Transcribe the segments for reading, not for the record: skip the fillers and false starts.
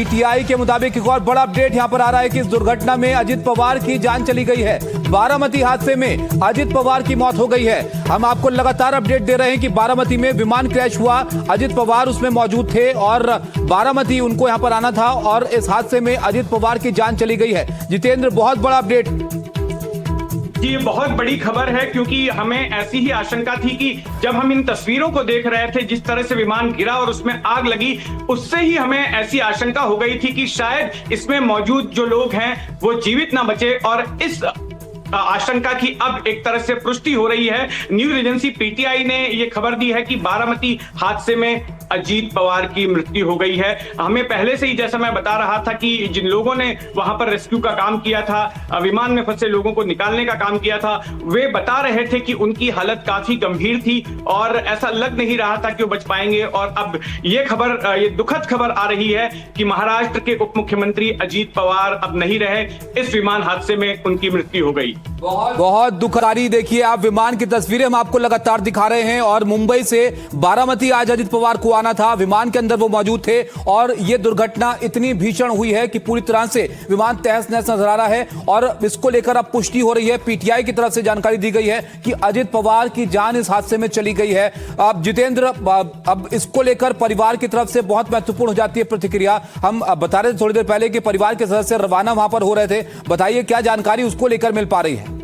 PTI के मुताबिक एक और बड़ा अपडेट यहां पर आ रहा है कि इस दुर्घटना में अजित पवार की जान चली गई है। बारामती हादसे में अजित पवार की मौत हो गई है। हम आपको लगातार अपडेट दे रहे हैं कि बारामती में विमान क्रैश हुआ, अजित पवार उसमें मौजूद थे और बारामती उनको यहां पर आना था और इस हादसे में अजित पवार की जान चली गई है। जितेंद्र, बहुत बड़ा अपडेट। ये बहुत बड़ी खबर है क्योंकि हमें ऐसी ही आशंका थी कि जब हम इन तस्वीरों को देख रहे थे, जिस तरह से विमान गिरा और उसमें आग लगी, उससे ही हमें ऐसी आशंका हो गई थी कि शायद इसमें मौजूद जो लोग हैं वो जीवित ना बचे। और इस आशंका की अब एक तरह से पुष्टि हो रही है। न्यूज एजेंसी पीटीआई ने यह खबर दी है कि बारामती हादसे में अजीत पवार की मृत्यु हो गई है। हमें पहले से ही, जैसा मैं बता रहा था, कि जिन लोगों ने वहां पर रेस्क्यू का काम किया था, विमान में फंसे लोगों को निकालने का काम किया था, वे बता रहे थे कि उनकी हालत काफी गंभीर थी और ऐसा लग नहीं रहा था कि वो बच पाएंगे। और अब ये खबर, ये दुखद खबर आ रही है कि महाराष्ट्र के उप मुख्यमंत्री अजीत पवार अब नहीं रहे। इस विमान हादसे में उनकी मृत्यु हो गई। बहुत दुखदाई। देखिए, आप विमान की तस्वीरें हम आपको लगातार दिखा रहे हैं और मुंबई से बारामती आज अजित पवार को आना था, विमान के अंदर वो मौजूद थे और ये दुर्घटना इतनी भीषण हुई है कि पूरी तरह से विमान तहस नहस नजर आ रहा है। और इसको लेकर अब पुष्टि हो रही है, पीटीआई की तरफ से जानकारी दी गई है कि अजित पवार की जान इस हादसे में चली गई है। अब जितेंद्र, अब इसको लेकर परिवार की तरफ से बहुत महत्वपूर्ण हो जाती है प्रतिक्रिया। हम बता रहे थे थोड़ी देर पहले कि परिवार के सदस्य रवाना वहां पर हो रहे थे, बताइए क्या जानकारी उसको लेकर मिल पा रही है?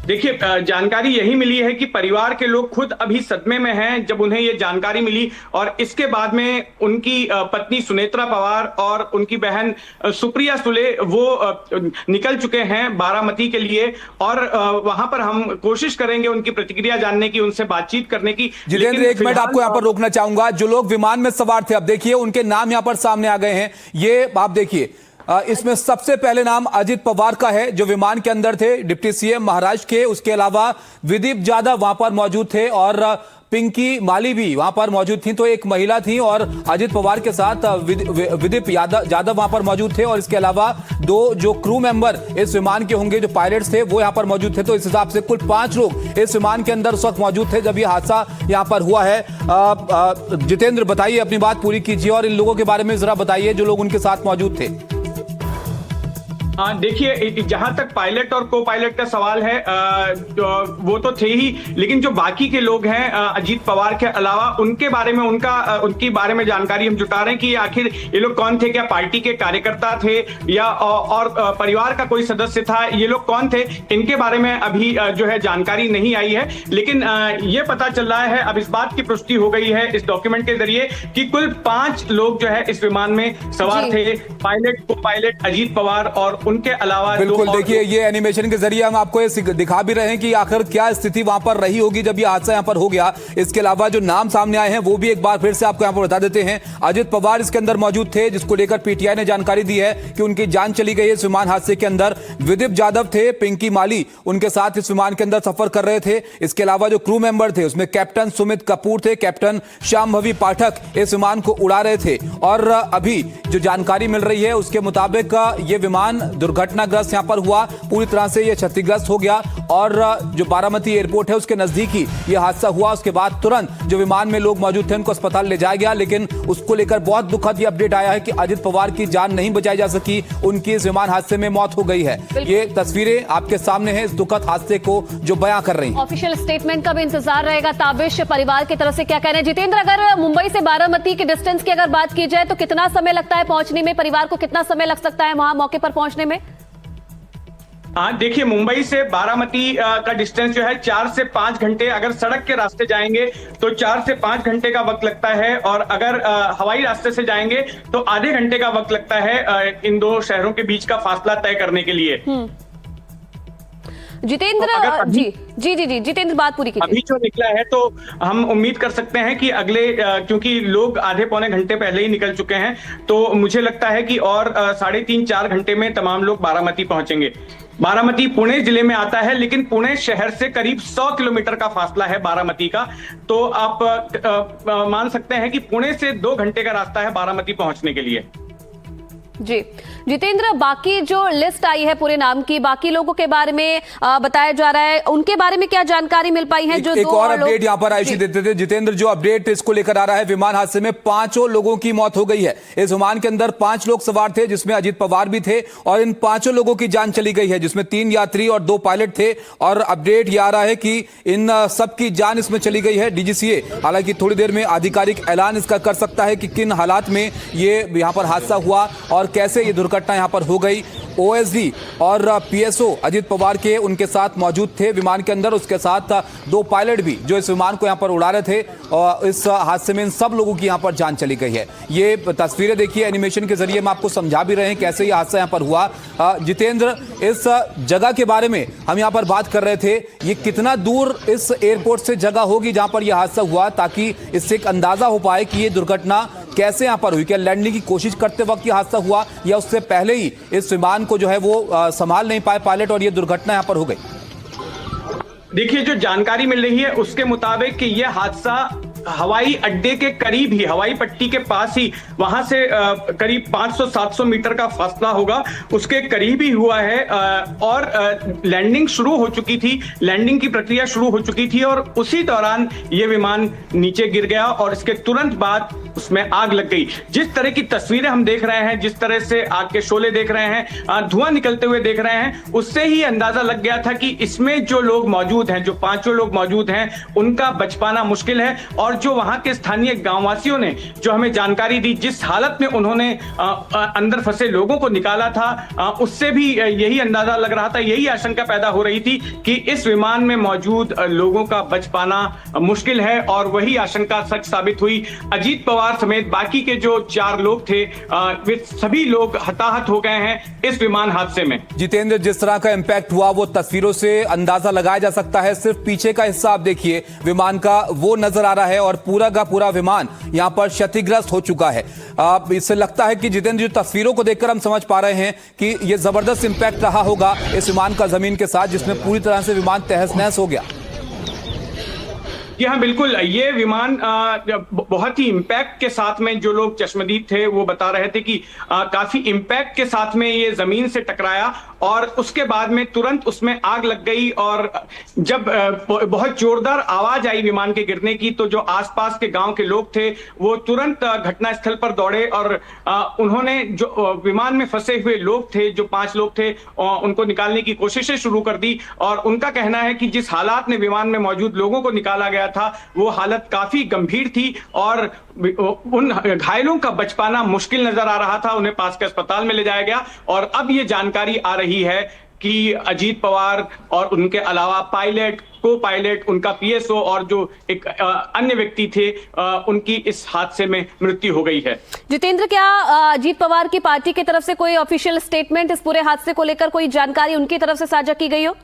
देखिए, जानकारी यही मिली है कि परिवार के लोग खुद अभी सदमे में हैं जब उन्हें यह जानकारी मिली। और इसके बाद में उनकी पत्नी सुनेत्रा पवार और उनकी बहन सुप्रिया सुले वो निकल चुके हैं बारामती के लिए और वहां पर हम कोशिश करेंगे उनकी प्रतिक्रिया जानने की, उनसे बातचीत करने की। जितेंद्र, एक मिनट आपको यहां पर रोकना चाहूंगा। जो लोग विमान में सवार थे, अब देखिए उनके नाम यहां पर सामने आ गए हैं। ये आप देखिए, इसमें सबसे पहले नाम अजित पवार का है जो विमान के अंदर थे, डिप्टी सीएम महाराष्ट्र के। उसके अलावा विदीप यादव वहां पर मौजूद थे और पिंकी माली भी वहां पर मौजूद थी। तो एक महिला थी और अजित पवार के साथ विदीप यादव वहां पर मौजूद थे। और इसके अलावा दो जो क्रू मेंबर इस विमान के होंगे, जो पायलट्स थे, वो यहां पर मौजूद थे। तो इस हिसाब से कुल 5 लोग इस विमान के अंदर उस वक्त मौजूद थे जब यह हादसा यहां पर हुआ है। जितेंद्र, बताइए, अपनी बात पूरी कीजिए और इन लोगों के बारे में जरा बताइए जो लोग उनके साथ मौजूद थे। देखिए, जहां तक पायलट और को पायलट का सवाल है, वो तो थे ही, लेकिन जो बाकी के लोग हैं अजीत पवार के अलावा, उनके बारे में उनकी बारे में जानकारी हम जुटा रहे हैं कि आखिर ये लोग कौन थे। क्या पार्टी के कार्यकर्ता थे या और परिवार का कोई सदस्य था? ये लोग कौन थे, इनके बारे में अभी जो है जानकारी नहीं आई है। लेकिन ये पता चल रहा है, अब इस बात की पुष्टि हो गई है इस डॉक्यूमेंट के जरिए कि कुल 5 लोग जो है इस विमान में सवार थे, पायलट, को पायलट, अजीत पवार और उनके अलावा। बिल्कुल, देखिए ये एनिमेशन के जरिए हम आपको ये दिखा भी रहे हैं कि आखिर क्या स्थिति वहां पर रही होगी जब ये हादसा यहां पर हो गया। इसके अलावा जो नाम सामने आए हैं वो भी एक बार फिर से आपको यहां पर बता देते हैं। अजित पवार इसके अंदर मौजूद थे, जिसको लेकर पीटीआई ने जानकारी दी है कि उनकी जान चली गई है इस विमान हादसे के अंदर। विदीप यादव थे, पिंकी माली उनके साथ इस विमान के अंदर सफर कर रहे थे। इसके अलावा जो क्रू मेंबर थे उसमें कैप्टन सुमित कपूर थे, कैप्टन श्यामभवी पाठक इस विमान को उड़ा रहे थे। और अभी जो जानकारी मिल रही है उसके मुताबिक ये विमान दुर्घटनाग्रस्त यहां पर हुआ, पूरी तरह से ये क्षतिग्रस्त हो गया और जो बारामती एयरपोर्ट है उसके नजदीक ही ये हादसा हुआ। उसके बाद तुरंत जो विमान में लोग मौजूद थे उनको अस्पताल ले जाया गया, लेकिन उसको लेकर बहुत दुखद ये अपडेट आया है कि अजित पवार की जान नहीं बचाई जा सकी, उनकी इस विमान हादसे में मौत हो गई है। ये तस्वीरें आपके सामने हैं इस दुखद हादसे को जो बयां कर रही हैं। ऑफिशियल स्टेटमेंट का भी इंतजार रहेगा। ताबिश, परिवार की तरफ से क्या कहना है? जितेंद्र, अगर मुंबई से बारामती के डिस्टेंस की अगर बात की जाए तो कितना समय लगता है पहुंचने में? परिवार को कितना समय लग सकता है वहां मौके पर पहुंचने में? देखिए, मुंबई से बारामती का डिस्टेंस जो है 4 से 5 घंटे। अगर सड़क के रास्ते जाएंगे तो 4 से 5 घंटे का वक्त लगता है और अगर हवाई रास्ते से जाएंगे तो आधे घंटे का वक्त लगता है इन दो शहरों के बीच का फासला तय करने के लिए। जितेंद्र, तो जी जितेंद्र, बात पूरी कीजिए। अभी जो निकला है तो हम उम्मीद कर सकते हैं कि अगले, क्योंकि लोग आधे पौने घंटे पहले ही निकल चुके हैं, तो मुझे लगता है कि और 3.5-4 घंटे में तमाम लोग बारामती पहुंचेंगे। बारामती पुणे जिले में आता है, लेकिन पुणे शहर से करीब 100 किलोमीटर का फासला है बारामती का। तो आप मान सकते हैं कि पुणे से 2 घंटे का रास्ता है बारामती पहुंचने के लिए। जी जितेंद्र, बाकी जो लिस्ट आई है पूरे नाम की, बाकी लोगों के बारे में बताया जा रहा है, उनके बारे में क्या जानकारी मिल पाई है? जो एक और अपडेट यहाँ पर आयुषी देते थे जितेंद्र, जो अपडेट इसको लेकर आ रहा है, विमान हादसे में 5 लोगों की मौत हो गई है। इस विमान के अंदर 5 लोग सवार थे, जिसमें अजीत पवार भी थे, और इन 5 लोगों की जान चली गई है, जिसमें 3 यात्री और 2 पायलट थे। और अपडेट ये आ रहा है कि इन सबकी जान इसमें चली गई है। डीजीसीए हालांकि थोड़ी देर में आधिकारिक ऐलान इसका कर सकता है कि किन हालात में ये यहाँ पर हादसा हुआ और कैसे ये दुर्घटना यहाँ पर हो गई। ओएसडी और पीएसओ अजीत पवार के उनके साथ मौजूद थे विमान के अंदर, उसके साथ 2 पायलट भी जो इस विमान को यहाँ पर उड़ा रहे थे। और इस हादसे में इन सब लोगों की यहाँ पर जान चली गई है। ये तस्वीरें देखिए, एनिमेशन के जरिए हम आपको समझा भी रहे हैं कैसे ये हादसा यहाँ पर हुआ। जितेंद्र, इस जगह के बारे में हम यहाँ पर बात कर रहे थे, ये कितना दूर इस एयरपोर्ट से जगह होगी जहाँ पर यह हादसा हुआ, ताकि इससे एक अंदाजा हो पाए कि ये दुर्घटना कैसे यहाँ पर हुई? क्या लैंडिंग की कोशिश करते वक्त ये हादसा हुआ, या उससे पहले ही इस विमान को जो है वो संभाल नहीं पाए पायलट और ये दुर्घटना यहाँ पर हो गई? देखिए, जो जानकारी मिल रही है उसके मुताबिक कि यह हादसा हवाई अड्डे के करीब ही, हवाई पट्टी के पास ही, वहां से करीब 500-700 मीटर का फासला होगा, उसके करीब ही हुआ है। और लैंडिंग शुरू हो चुकी थी, लैंडिंग की प्रक्रिया शुरू हो चुकी थी, और उसी दौरान ये विमान नीचे गिर गया और इसके तुरंत बाद उसमें आग लग गई। जिस तरह की तस्वीरें हम देख रहे हैं, जिस तरह से आग के शोले देख रहे हैं, धुआं निकलते हुए देख रहे हैं, उससे ही अंदाजा लग गया था कि इसमें जो लोग मौजूद हैं, जो 5 लोग मौजूद हैं, उनका बच पाना मुश्किल है। और जो वहां के स्थानीय गांववासियों ने जो हमें जानकारी दी, जिस हालत में उन्होंने अंदर फंसे लोगों को निकाला था, उससे भी यही अंदाजा लग रहा था, यही आशंका पैदा हो रही थी कि इस विमान में मौजूद लोगों का बच पाना मुश्किल है। और वही आशंका सच साबित हुई। अजीत पवार समेत बाकी के जो 4 लोग थे, वे सभी लोग हताहत हो गए हैं इस विमान हादसे में। जितेंद्र, जिस तरह का इंपैक्ट हुआ वो तस्वीरों से अंदाजा लगाया जा सकता है। सिर्फ पीछे का हिस्सा आप देखिए विमान का, वो नजर आ रहा है, और पूरा का पूरा विमान यहां पर क्षतिग्रस्त हो चुका है। इससे लगता है कि जितेंद्र, जो तस्वीरों को देखकर हम समझ पा रहे हैं कि यह जबरदस्त इंपैक्ट रहा होगा इस विमान का जमीन के साथ, जिसमें पूरी तरह से विमान तहस नहस हो गया। जी हाँ, बिल्कुल। ये विमान बहुत ही इम्पैक्ट के साथ में, जो लोग चश्मदीद थे वो बता रहे थे कि काफी इम्पैक्ट के साथ में ये जमीन से टकराया और उसके बाद में तुरंत उसमें आग लग गई। और जब बहुत जोरदार आवाज आई विमान के गिरने की, तो जो आसपास के गांव के लोग थे वो तुरंत घटनास्थल पर दौड़े और उन्होंने जो विमान में फंसे हुए लोग थे, जो 5 लोग थे, उनको निकालने की कोशिशें शुरू कर दी। और उनका कहना है कि जिस हालात में विमान में मौजूद लोगों को निकाला गया था, वो हालत काफी गंभीर थी और उन घायलों का बच पाना मुश्किल नजर आ रहा था। उन्हें पास के अस्पताल में ले जाया गया और अब ये जानकारी आ रही है कि अजीत पवार और उनके अलावा पायलट, को पायलट, उनका पीएसओ और जो एक अन्य व्यक्ति थे, उनकी इस हादसे में मृत्यु हो गई है। जितेंद्र, क्या अजीत पवार की पार्टी की तरफ से कोई ऑफिशियल स्टेटमेंट इस पूरे हादसे को लेकर, कोई जानकारी उनकी तरफ से साझा की गई हो?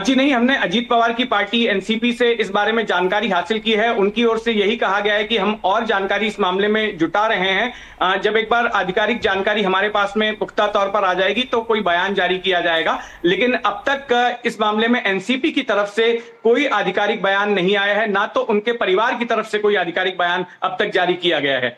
जी नहीं, हमने अजीत पवार की पार्टी एनसीपी से इस बारे में जानकारी हासिल की है। उनकी ओर से यही कहा गया है कि हम और जानकारी इस मामले में जुटा रहे हैं। जब एक बार आधिकारिक जानकारी हमारे पास में पुख्ता तौर पर आ जाएगी तो कोई बयान जारी किया जाएगा। लेकिन अब तक इस मामले में एनसीपी की तरफ से कोई आधिकारिक बयान नहीं आया है, ना तो उनके परिवार की तरफ से कोई आधिकारिक बयान अब तक जारी किया गया है।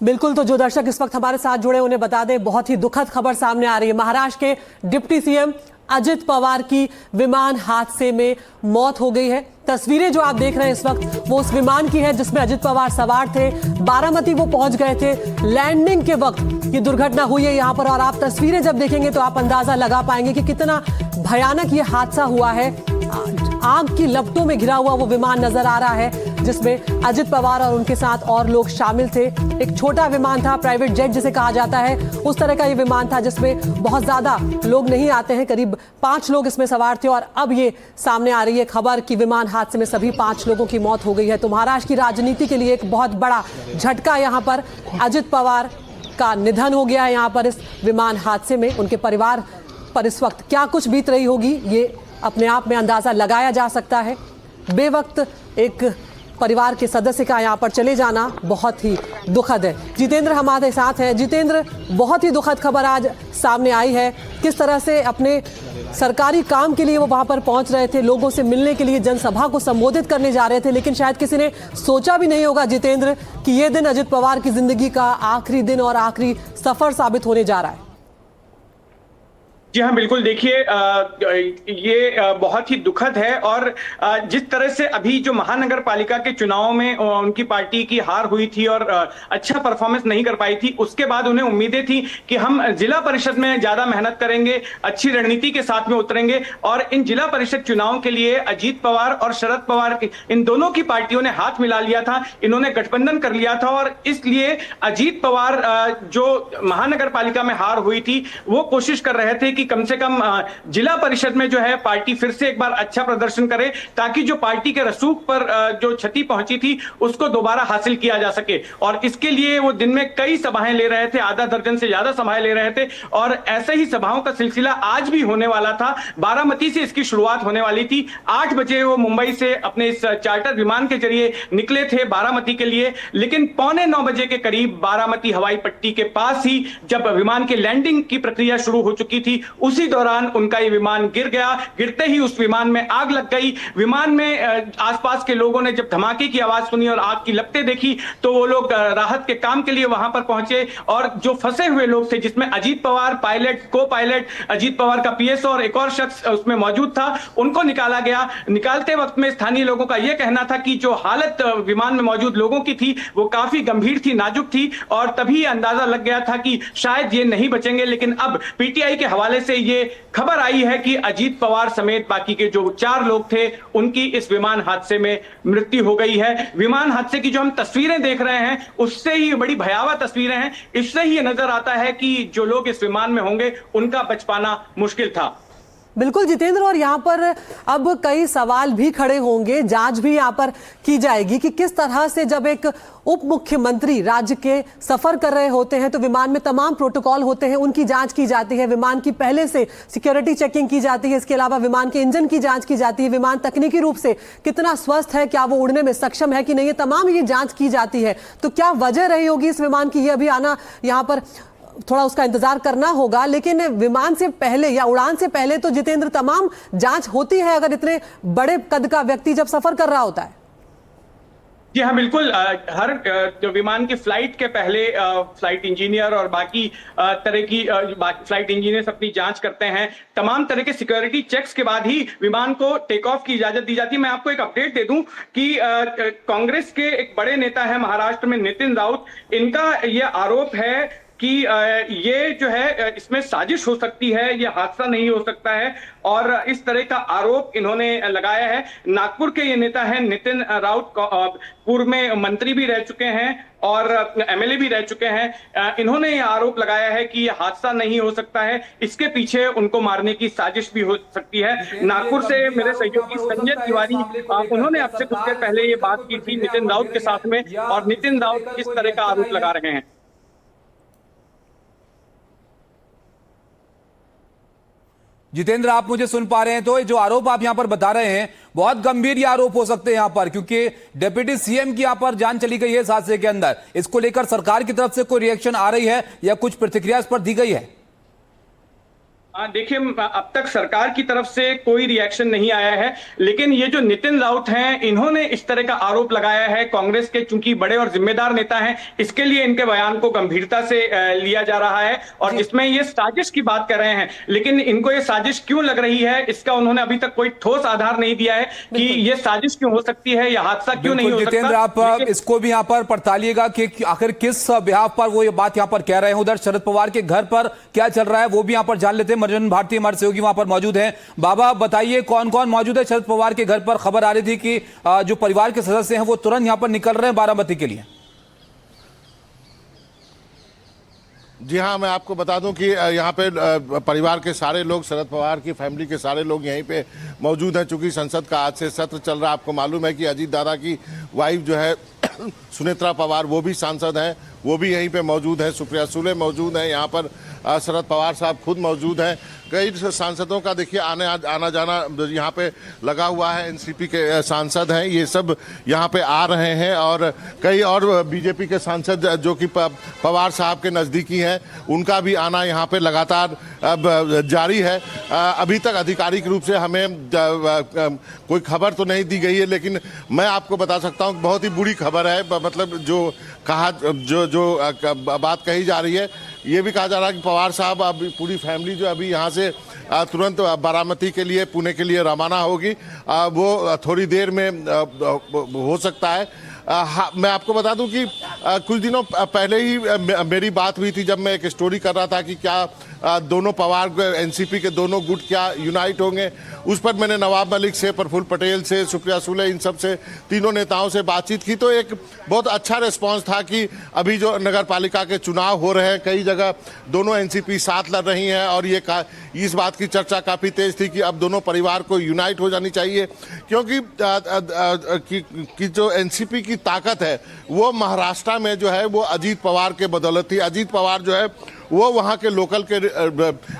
बिल्कुल, तो जो दर्शक इस वक्त हमारे साथ जुड़े उन्हें बता दें, बहुत ही दुखद खबर सामने आ रही है। महाराष्ट्र के डिप्टी सीएम अजित पवार की विमान हादसे में मौत हो गई है। तस्वीरें जो आप देख रहे हैं इस वक्त वो उस विमान की है जिसमें अजित पवार सवार थे। बारामती वो पहुंच गए थे। लैंडिंग के वक्त ये दुर्घटना हुई है यहाँ पर, और आप तस्वीरें जब देखेंगे तो आप अंदाजा लगा पाएंगे कि कितना भयानक ये हादसा हुआ है। आग की लपटों में घिरा हुआ वो विमान नजर आ रहा है जिसमें अजित पवार और उनके साथ और लोग शामिल थे। एक छोटा विमान था, प्राइवेट जेट जिसे कहा जाता है, उस तरह का ये विमान था जिसमें बहुत ज्यादा लोग नहीं आते हैं। करीब 5 लोग इसमें सवार थे और अब ये सामने आ रही है खबर कि विमान हादसे में सभी 5 लोगों की मौत हो गई है। तो महाराष्ट्र की राजनीति के लिए एक बहुत बड़ा झटका यहाँ पर। अजित पवार का निधन हो गया है यहाँ पर इस विमान हादसे में। उनके परिवार पर इस वक्त क्या कुछ बीत रही होगी ये अपने आप में अंदाजा लगाया जा सकता है। बेवक्त एक परिवार के सदस्य का यहाँ पर चले जाना बहुत ही दुखद है। जितेंद्र हमारे साथ हैं। जितेंद्र, बहुत ही दुखद खबर आज सामने आई है। किस तरह से अपने सरकारी काम के लिए वो वहां पर पहुंच रहे थे, लोगों से मिलने के लिए, जनसभा को संबोधित करने जा रहे थे। लेकिन शायद किसी ने सोचा भी नहीं होगा जितेंद्र कि ये दिन अजित पवार की जिंदगी का आखिरी दिन और आखिरी सफर साबित होने जा रहा है। जी हाँ, बिल्कुल। देखिए, ये बहुत ही दुखद है और जिस तरह से अभी जो महानगर पालिका के चुनाव में उनकी पार्टी की हार हुई थी और अच्छा परफॉर्मेंस नहीं कर पाई थी, उसके बाद उन्हें उम्मीदें थी कि हम जिला परिषद में ज्यादा मेहनत करेंगे, अच्छी रणनीति के साथ में उतरेंगे और इन जिला परिषद चुनाव के लिए अजीत पवार और शरद पवार इन दोनों की पार्टियों ने हाथ मिला लिया था, इन्होंने गठबंधन कर लिया था और इसलिए अजीत पवार जो महानगर पालिका में हार हुई थी वो कोशिश कर रहे थे कि कम से कम जिला परिषद में जो है पार्टी फिर से एक बार अच्छा प्रदर्शन करे, ताकि जो पार्टी के रसूख पर जो क्षति पहुंची थी उसको दोबारा हासिल किया जा सके। और इसके लिए वो दिन में कई सभाएं ले रहे थे, आधा दर्जन से ज्यादा सभाएं ले रहे थे और ऐसे ही सभाओं का सिलसिला आज भी होने वाला था। बारामती से इसकी शुरुआत होने वाली थी। 8 बजे वो मुंबई से अपने इस चार्टर विमान के जरिए निकले थे बारामती के लिए, लेकिन 8:45 बजे के करीब बारामती हवाई पट्टी के पास ही जब विमान के लैंडिंग की प्रक्रिया शुरू हो चुकी थी, उसी दौरान उनका ये विमान गिर गया। गिरते ही उस विमान में आग लग गई। विमान में आसपास के लोगों ने जब धमाके की आवाज सुनी और आग की लपटें देखी तो वो लोग राहत के काम के लिए वहां पर पहुंचे और जो फंसे हुए लोग थे, जिसमें अजीत पवार पायलट, को पायलट, अजीत पवार का पीएस और एक और शख्स उसमें मौजूद था, उनको निकाला गया। निकालते वक्त में स्थानीय लोगों का यह कहना था कि जो हालत विमान में मौजूद लोगों की थी वो काफी गंभीर थी, नाजुक थी और तभी अंदाजा लग गया था कि शायद ये नहीं बचेंगे। लेकिन अब पीटीआई के हवाले से ये खबर आई है कि अजीत पवार समेत बाकी के जो 4 लोग थे उनकी इस विमान हादसे में मृत्यु हो गई है। विमान हादसे की जो हम तस्वीरें देख रहे हैं उससे ही बड़ी भयावह तस्वीरें हैं। इससे ही नजर आता है कि जो लोग इस विमान में होंगे उनका बच पाना मुश्किल था। बिल्कुल जितेंद्र, और यहाँ पर अब कई सवाल भी खड़े होंगे, जांच भी यहाँ पर की जाएगी कि किस तरह से जब एक उप मुख्यमंत्री राज्य के सफर कर रहे होते हैं तो विमान में तमाम प्रोटोकॉल होते हैं, उनकी जांच की जाती है, विमान की पहले से सिक्योरिटी चेकिंग की जाती है, इसके अलावा विमान के इंजन की जांच की जाती है, विमान तकनीकी रूप से कितना स्वस्थ है, क्या वो उड़ने में सक्षम है कि नहीं, ये तमाम ये जांच की जाती है। तो क्या वजह रही होगी इस विमान की, ये अभी आना यहाँ पर थोड़ा उसका इंतजार करना होगा। लेकिन विमान से पहले या उड़ान से पहले तो जितेंद्र तमाम जांच होती है अगर इतने बड़े कद का व्यक्ति जब सफर कर रहा होता है। जी हाँ, बिल्कुल। हर जो विमान की फ्लाइट के पहले फ्लाइट इंजीनियर और बाकी तरह की फ्लाइट इंजीनियर्स अपनी जांच करते हैं। तमाम तरह के सिक्योरिटी चेक्स के बाद ही विमान को टेक ऑफ की इजाजत दी जाती है। मैं आपको एक अपडेट दे दूं कि कांग्रेस के एक बड़े नेता है महाराष्ट्र में, नितिन राउत, इनका यह आरोप है कि ये जो है इसमें साजिश हो सकती है, ये हादसा नहीं हो सकता है और इस तरह का आरोप इन्होंने लगाया है। नागपुर के ये नेता हैं नितिन राउत, पूर्व में मंत्री भी रह चुके हैं और एमएलए भी रह चुके हैं। इन्होंने ये आरोप लगाया है कि ये हादसा नहीं हो सकता है, इसके पीछे उनको मारने की साजिश भी हो सकती है। नागपुर से मेरे सहयोगी संजय तिवारी, उन्होंने आपसे कुछ देर पहले ये बात की थी नितिन राउत के साथ में और नितिन राउत किस तरह का आरोप लगा रहे हैं। जितेंद्र, आप मुझे सुन पा रहे हैं? तो जो आरोप आप यहां पर बता रहे हैं बहुत गंभीर ये आरोप हो सकते हैं यहां पर, क्योंकि डिप्टी सीएम की यहां पर जान चली गई है इस हादसे के अंदर। इसको लेकर सरकार की तरफ से कोई रिएक्शन आ रही है या कुछ प्रतिक्रिया इस पर दी गई है? देखिए, अब तक सरकार की तरफ से कोई रिएक्शन नहीं आया है, लेकिन ये जो नितिन राउत हैं इन्होंने इस तरह का आरोप लगाया है। कांग्रेस के चूंकि बड़े और जिम्मेदार नेता हैं, इसके लिए इनके बयान को गंभीरता से लिया जा रहा है और इसमें ये साजिश की बात कर रहे हैं। लेकिन इनको ये साजिश क्यों लग रही है इसका उन्होंने अभी तक कोई ठोस आधार नहीं दिया है कि ये साजिश क्यों हो सकती है या हादसा क्यों नहीं हो सकता। जितेंद्र, आप इसको भी यहाँ पर पड़तालिएगा कि आखिर किस बिहाफ पर वो ये बात यहाँ पर कह रहे हैं। उधर शरद पवार के घर पर क्या चल रहा है वो भी यहाँ पर जान लेते हैं। मनोरंजन भारती हमारे सहयोगी वहां पर मौजूद हैं। बाबा, बताइए कौन कौन मौजूद है शरद पवार के घर पर? खबर आ रही थी कि जो परिवार के सदस्य हैं वो तुरंत यहां पर निकल रहे हैं बारामती के लिए। जी हाँ, मैं आपको बता दूं कि यहाँ पे परिवार के सारे लोग, शरद पवार की फैमिली के सारे लोग यहीं पे मौजूद हैं। चूंकि संसद का आज से सत्र चल रहा है, आपको मालूम है कि अजीत दादा की वाइफ जो है सुनेत्रा पवार वो भी सांसद हैं, वो भी यहीं पे मौजूद है। सुप्रिया सुले मौजूद हैं यहाँ पर। शरद पवार साहब खुद मौजूद हैं। कई सांसदों का देखिए आना जाना यहाँ पे लगा हुआ है। एनसीपी के सांसद हैं, ये सब यहाँ पे आ रहे हैं और कई और बीजेपी के सांसद जो कि पवार साहब के नज़दीकी हैं, उनका भी आना यहाँ पे लगातार अब जारी है। अभी तक आधिकारिक रूप से हमें कोई खबर तो नहीं दी गई है, लेकिन मैं आपको बता सकता हूँ बहुत ही बुरी खबर है। मतलब जो बात कही जा रही है, ये भी कहा जा रहा है कि पवार साहब अभी पूरी फैमिली जो अभी यहाँ से तुरंत बारामती के लिए, पुणे के लिए रवाना होगी। वो थोड़ी देर में हो सकता है। हाँ, मैं आपको बता दूं कि कुछ दिनों पहले ही मेरी बात हुई थी, जब मैं एक स्टोरी कर रहा था कि क्या दोनों पवार एनसीपी के दोनों गुट क्या यूनाइट होंगे। उस पर मैंने नवाब मलिक से, प्रफुल्ल पटेल से, सुप्रिया सुले, इन सब से, तीनों नेताओं से बातचीत की तो एक बहुत अच्छा रिस्पांस था कि अभी जो नगर पालिका के चुनाव हो रहे हैं, कई जगह दोनों एनसीपी साथ लड़ रही हैं और इस बात की चर्चा काफ़ी तेज थी कि अब दोनों परिवार को यूनाइट हो जानी चाहिए, क्योंकि कि जो एनसीपी की ताकत है वो महाराष्ट्र में जो है वो अजीत पवार के बदौलत थी। अजीत पवार जो है वो वहाँ के लोकल के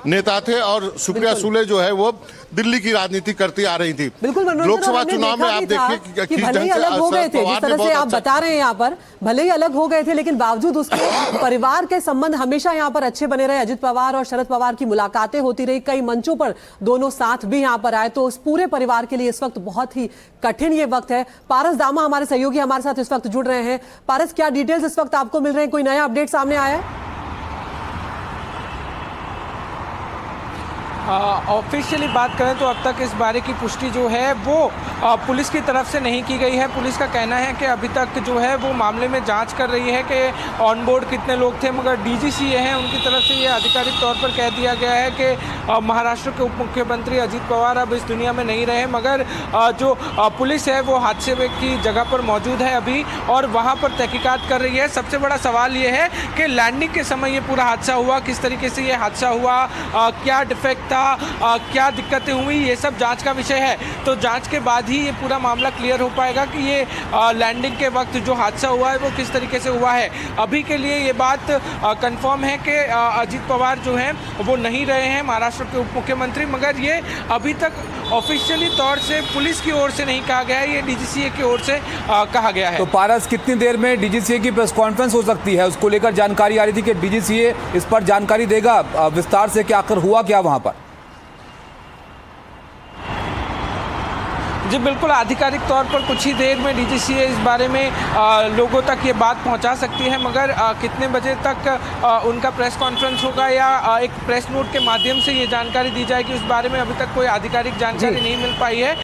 नेता थे और सुप्रिया सुले जो है वो दिल्ली की राजनीति करती आ रही थी। बिल्कुल, लोकसभा चुनाव में आप देखिए कि भले ही अलग हो गए थे, जिस तरह से आप बता रहे हैं यहाँ पर, भले ही अलग हो गए थे, लेकिन बावजूद उसके परिवार के संबंध हमेशा यहाँ पर अच्छे बने रहे। अजित पवार और शरद पवार की मुलाकातें होती रही, कई मंचों पर दोनों साथ भी यहाँ पर आए। तो उस पूरे परिवार के लिए इस वक्त बहुत ही कठिन ये वक्त है। पारस दामा हमारे सहयोगी हमारे साथ इस वक्त जुड़ रहे हैं। पारस, क्या डिटेल्स इस वक्त आपको मिल रहे हैं? कोई नया अपडेट सामने आया है? ऑफिशियली बात करें तो अब तक इस बारे की पुष्टि जो है वो पुलिस की तरफ से नहीं की गई है। पुलिस का कहना है कि अभी तक जो है वो मामले में जांच कर रही है कि ऑन बोर्ड कितने लोग थे, मगर डीजीसीए हैं उनकी तरफ से ये आधिकारिक तौर पर कह दिया गया है कि महाराष्ट्र के उप मुख्यमंत्री अजित पवार अब इस दुनिया में नहीं रहे, मगर जो पुलिस है वो हादसे की जगह पर मौजूद है अभी और वहाँ पर तहकीकात कर रही है। सबसे बड़ा सवाल ये है कि लैंडिंग के समय ये पूरा हादसा हुआ, किस तरीके से ये हादसा हुआ, क्या डिफेक्ट था, क्या दिक्कतें हुई, ये सब जांच का विषय है। तो जांच के बाद ही ये पूरा मामला क्लियर हो पाएगा कि ये लैंडिंग के वक्त जो हादसा हुआ है वो किस तरीके से हुआ है। अभी के लिए ये बात कंफर्म है कि अजित पवार जो हैं वो नहीं रहे हैं महाराष्ट्र के उप मुख्यमंत्री, मगर ये अभी तक ऑफिशियली तौर से पुलिस की ओर से नहीं कहा गया है, ये डीजीसीए की ओर से कहा गया है। तो पारस, कितनी देर में डीजीसीए की प्रेस कॉन्फ्रेंस हो सकती है? उसको लेकर जानकारी आ रही थी कि डीजीसीए इस पर जानकारी देगा विस्तार से कि आखिर हुआ क्या वहां पर। जी बिल्कुल, आधिकारिक तौर पर कुछ ही देर में डीजीसीए इस बारे में लोगों तक ये बात पहुंचा सकती है, मगर कितने बजे तक उनका प्रेस कॉन्फ्रेंस होगा या एक प्रेस नोट के माध्यम से ये जानकारी दी जाएगी, उस बारे में अभी तक कोई आधिकारिक जानकारी नहीं मिल पाई है।